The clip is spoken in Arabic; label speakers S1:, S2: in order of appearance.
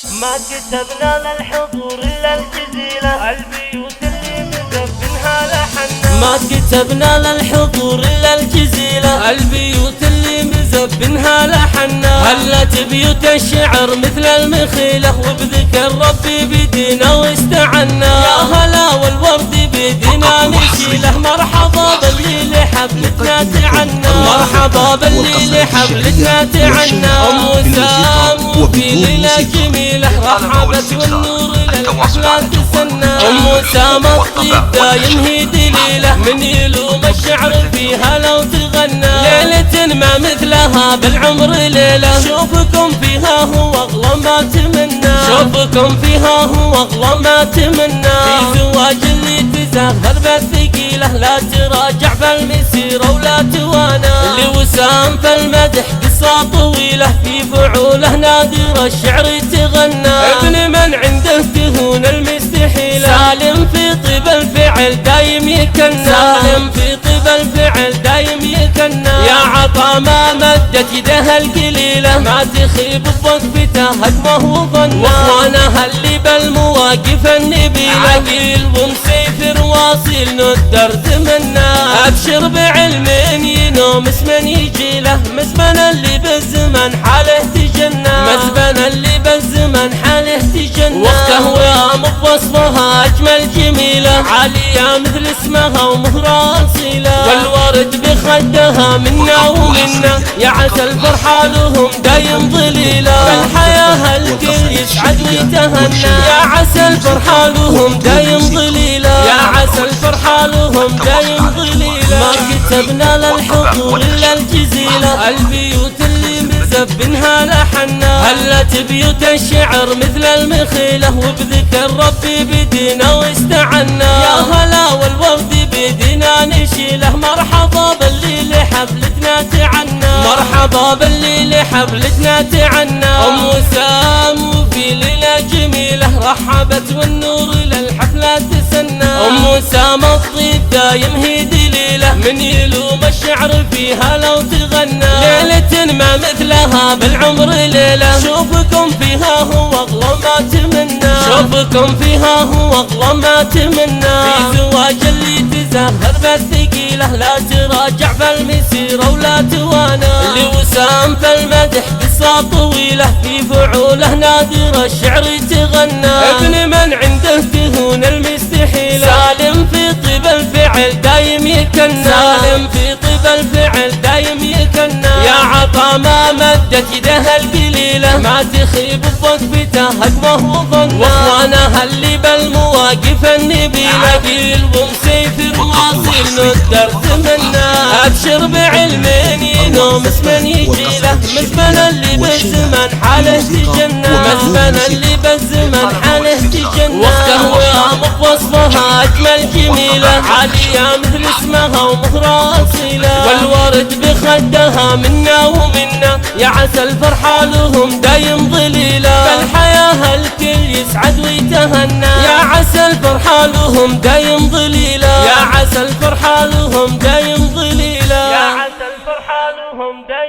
S1: ما كتبنا للحضور إلا الجزيلة، البيوت اللي مزبنها لحنا. ما كتبنا للحضور إلا الجزيلة، البيوت اللي مزبنها لحنا. هلت بيوت الشعر مثل المخيلة، وبذكر ربي بدينا واستعنا. يا هلا والورد بدينا نشيله، مرحبا باللي لحفلتنا تعنى. مرحبا باللي لحفلتنا تعنى. أم وسام وفي ليلة جميلة، رحبت والنور للحفلة تسنى. أم وسام الطيب دايم هي دليلة، من يلوم الشعر فيها لو تغنى. ليلة ما مثلها بالعمر ليلة، شوفكم فيها هو أغلى ما تمنى. شوفكم فيها هو أغلى ما تمنى. في زواج اللي تزهر بالثقيلة، لا تراجع بالمسيرة ولا توانى. لوسام فالمدح قصة طويلة، في فعوله نادر الشعر تغنى. ابن من عنده تهون المستحيلة، سالم في طيب الفعل دايم يكنى. سالم في طيب الفعل دايم يكنى. يا عطا ما مدت يده القليلة، ما تخيب بوقفته هدمه وظنى. واخوانها اللي بالمواقف النبيلة، عقيل ومسيفر واصل ندر تمنى. ابشر بعلم ينوم اسمن يجيله، مزمن اللي بالزمن حاله تجنى. مزمن اللي بالزمن حاله تجنى. واخته ويام بوصفها اجمل جميله، عاليه مثل اسمها ومهرة اصيله. والورد بخدها منا ومنا، يا عسى الفرحه لهم دايم ظليله. بالحياه الكل يسعد ويتهنى، يا عسى الفرحه لهم دايم ظليله. يا عسى الفرحه لهم دايم ظليله. ما كتبنا للحضور الا الجزيله، البيوت اللي مزبنها لحنا. هلت بيوت الشعر مثل المخيله، وبذكر ربي بدينا واستعنا. يا هلا والورد بدينا نشيله، مرحبا باللي لحفلتنا تعنى. مرحبا باللي لحفلتنا تعنى. أم وسام وفي ليلة جميلة، رحبت والنور للحفلة تسنى. أم وسام الطيب دايم هي دليلة، من يلوم الشعر فيها لو تغنى. ليلة ما مثلها بالعمر ليلة، شوفكم فيها هو أغلى ما تمنى. شوفكم فيها هو أغلى ما تمنى. في زواج اللي تزهر بالثقيلة، لا تراجع بالمسيرة ولا توانى. لوسام فالمدح قصة طويلة، في فعوله نادر الشعر تغنى. ابن من عنده تهون المستحيلة، سالم في طيب الفعل دايم يكنى. سالم في طيب الفعل دايم يكنى. يا عطا ما مدت يده القليلة، ما تخيب بوقفته هدمه وظنى. واخوانها اللي بالمواقف النبيلة، عقيل ومسيفر واصل ندر تمنى. ابشر بعلم ينوم اسمن يجيله، مزمن اللي بالزمن حاله تجنى. مزمن اللي بالزمن حاله تجنى. واخته ويام بوصفها اجمل جميله، عاليه مثل اسمها ومهرة اصيله. والورد بخدها منا ومنا، يا عسى الفرحه لهم دايم ظليله. بالحياه الكل يسعد ويتهنى، يا عسى الفرحه لهم دايم ظليله. يا عسى الفرحه لهم دايم ظليله. يا عسى الفرحه لهم دايم